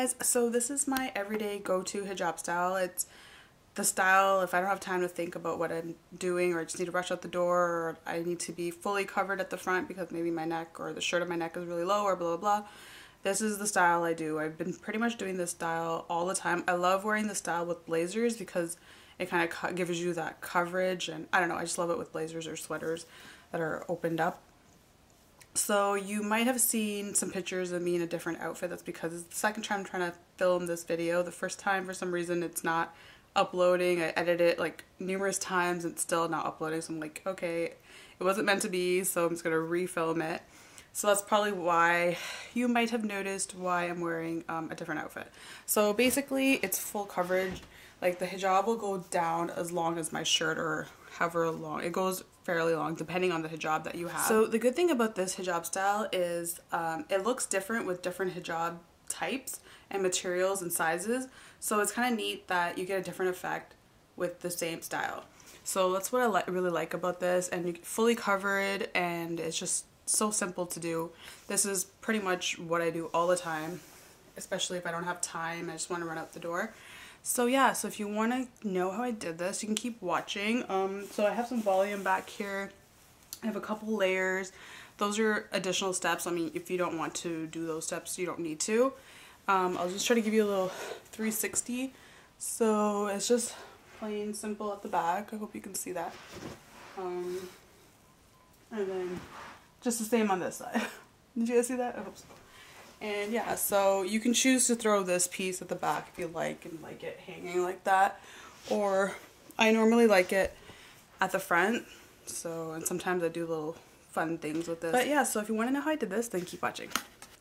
guys, so this is my everyday go-to hijab style. It's the style if I don't have time to think about what I'm doing, or I just need to rush out the door, or I need to be fully covered at the front because maybe my neck or the shirt of my neck is really low, or blah blah blah. This is the style I do. I've been pretty much doing this style all the time. I love wearing this style with blazers because it kind of gives you that coverage, and I don't know, I just love it with blazers or sweaters that are opened up. So you might have seen some pictures of me in a different outfit. That's because it's the second time I'm trying to film this video. The first time, for some reason, it's not uploading. I edited it like numerous times and it's still not uploading. So I'm like, okay, it wasn't meant to be, so I'm just gonna refilm it. So that's probably why you might have noticed why I'm wearing a different outfit. So basically it's full coverage. Like the hijab will go down as long as my shirt, or however long. It goes fairly long depending on the hijab that you have. So the good thing about this hijab style is it looks different with different hijab types and materials and sizes. So it's kind of neat that you get a different effect with the same style. So that's what I really like about this, and you can fully cover it, and it's just so simple to do. This is pretty much what I do all the time, especially if I don't have time, I just want to run out the door. So yeah, so if you want to know how I did this, you can keep watching. So I have some volume back here. I have a couple layers. Those are additional steps. I mean, if you don't want to do those steps, you don't need to. I'll just try to give you a little 360. So it's just plain simple at the back. I hope you can see that. And then just the same on this side. Did you guys see that? I hope so. And yeah, so you can choose to throw this piece at the back if you like, and like it hanging like that, or I normally like it at the front. So, and sometimes I do little fun things with this. But yeah, so if you want to know how I did this, then keep watching.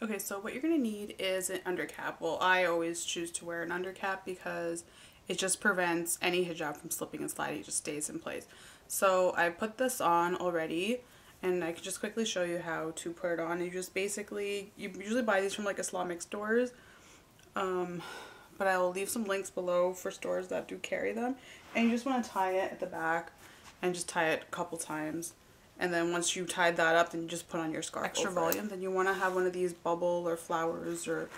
Okay, so what you're gonna need is an undercap. Well, I always choose to wear an undercap because it just prevents any hijab from slipping and sliding. It just stays in place. So I put this on already, and I can just quickly show you how to put it on. You just basically, you usually buy these from like Islamic stores, but I'll leave some links below for stores that do carry them. And you just want to tie it at the back and just tie it a couple times. And then once you tied that up, then you just put on your scarf. Extra volume, then you want to have one of these bubble or flowers or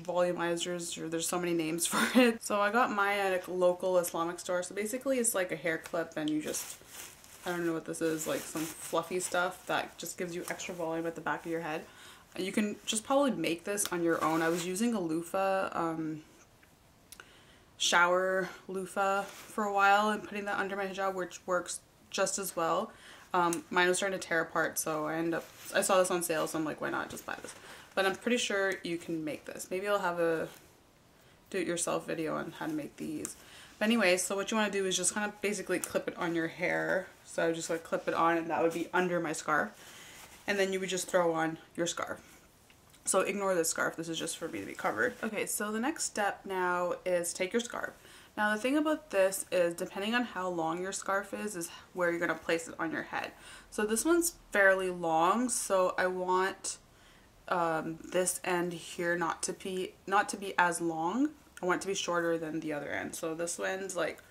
volumizers, or there's so many names for it. So I got mine at a local Islamic store. So basically it's like a hair clip, and you just, I don't know what this is, like some fluffy stuff that just gives you extra volume at the back of your head. You can just probably make this on your own. I was using a loofah, shower loofah for a while, and putting that under my hijab, which works just as well. Mine was starting to tear apart, so I saw this on sale, so I'm like, why not just buy this? But I'm pretty sure you can make this. Maybe I'll have a do-it-yourself video on how to make these. But anyway, so what you want to do is just kind of basically clip it on your hair. So I would just like clip it on, and that would be under my scarf. And then you would just throw on your scarf. So ignore this scarf. This is just for me to be covered. Okay, so the next step now is take your scarf. Now the thing about this is, depending on how long your scarf is where you're going to place it on your head. So this one's fairly long, so I want this end here not to be as long. I want it to be shorter than the other end. So this one's like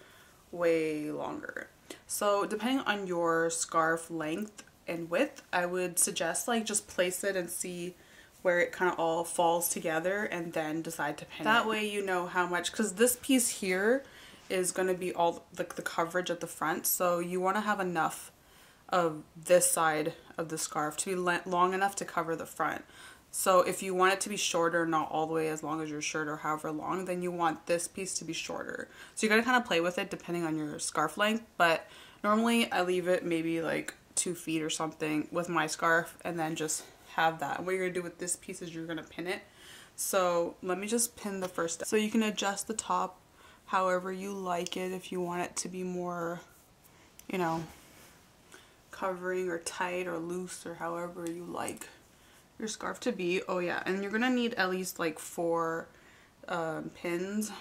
way longer. So depending on your scarf length and width, I would suggest like just place it and see where it kind of all falls together, and then decide to pin it. That way you know how much, because this piece here is going to be all like the coverage at the front, so you want to have enough of this side of the scarf to be long enough to cover the front. So if you want it to be shorter, not all the way as long as your shirt or however long, then you want this piece to be shorter. So you gotta kind of play with it depending on your scarf length, but normally I leave it maybe like 2 feet or something with my scarf, and then just have that. And what you're gonna do with this piece is you're gonna pin it. So let me just pin the first step. So you can adjust the top however you like it, if you want it to be more, you know, covering or tight or loose, or however you like your scarf to be. Oh yeah, and you're gonna need at least like 4 pins,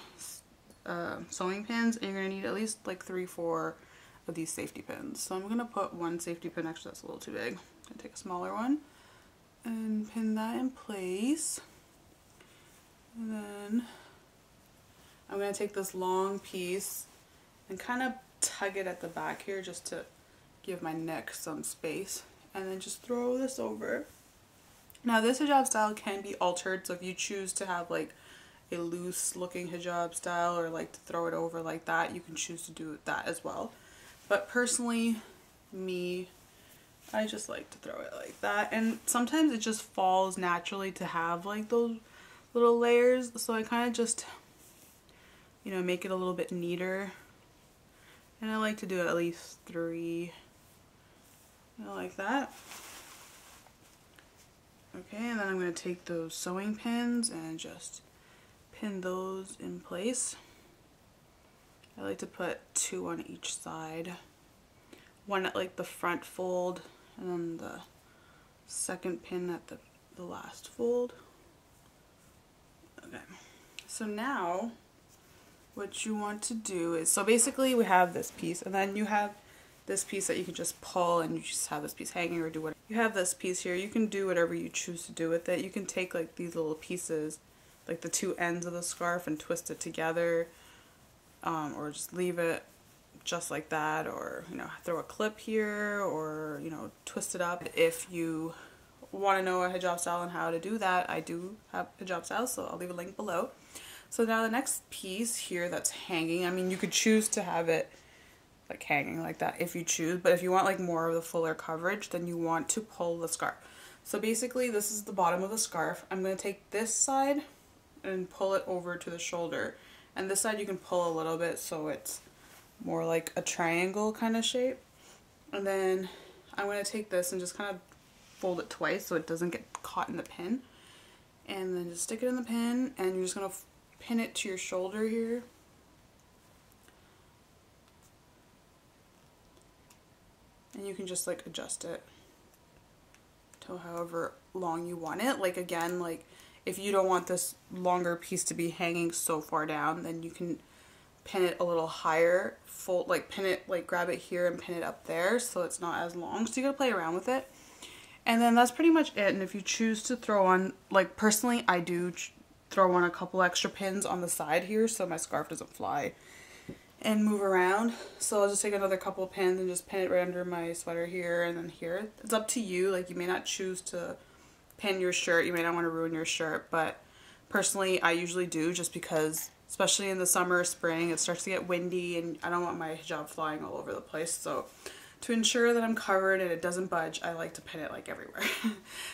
sewing pins, and you're gonna need at least like 3-4 of these safety pins. So I'm gonna put 1 safety pin, actually that's a little too big. I'm gonna take a smaller one and pin that in place. And then I'm gonna take this long piece and kind of tug it at the back here just to give my neck some space, and then just throw this over. Now this hijab style can be altered, so if you choose to have like a loose looking hijab style or like to throw it over like that, you can choose to do that as well. But personally, me, I just like to throw it like that. And sometimes it just falls naturally to have like those little layers. So I kind of just, you know, make it a little bit neater. And I like to do at least 3, you know, like that. Okay, and then I'm going to take those sewing pins and just pin those in place. I like to put 2 on each side. One at like the front fold and then the second pin at the last fold. Okay, so now what you want to do is, so basically we have this piece and then you have this piece that you can just pull and you just have this piece hanging or do whatever. You have this piece here, you can do whatever you choose to do with it. You can take like these little pieces, like the 2 ends of the scarf, and twist it together, or just leave it just like that, or, you know, throw a clip here, or, you know, twist it up. If you want to know a hijab style and how to do that, I do have hijab styles, so I'll leave a link below. So now the next piece here that's hanging, I mean, you could choose to have it like hanging like that if you choose, but if you want like more of the fuller coverage, then you want to pull the scarf. So basically this is the bottom of the scarf. I'm going to take this side and pull it over to the shoulder, and this side you can pull a little bit so it's more like a triangle kind of shape. And then I'm going to take this and just kind of fold it twice so it doesn't get caught in the pin, and then just stick it in the pin, and you're just going to pin it to your shoulder here. And you can just like adjust it to however long you want it. Like again, like if you don't want this longer piece to be hanging so far down, then you can pin it a little higher, fold, like pin it, like grab it here and pin it up there so it's not as long. So you gotta play around with it. And then that's pretty much it. And if you choose to throw on, like personally I do throw on a couple extra pins on the side here so my scarf doesn't fly and move around. So I'll just take another couple of pins and just pin it right under my sweater here and then here. It's up to you. Like you may not choose to pin your shirt, you may not want to ruin your shirt, but personally I usually do, just because especially in the summer, spring, it starts to get windy and I don't want my hijab flying all over the place. So to ensure that I'm covered and it doesn't budge, I like to pin it like everywhere.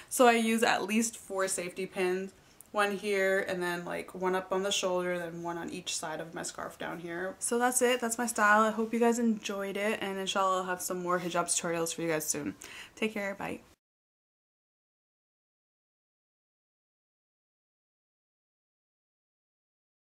So I use at least 4 safety pins. 1 here, and then like 1 up on the shoulder, then 1 on each side of my scarf down here. So that's it. That's my style. I hope you guys enjoyed it, and inshallah I'll have some more hijab tutorials for you guys soon. Take care. Bye.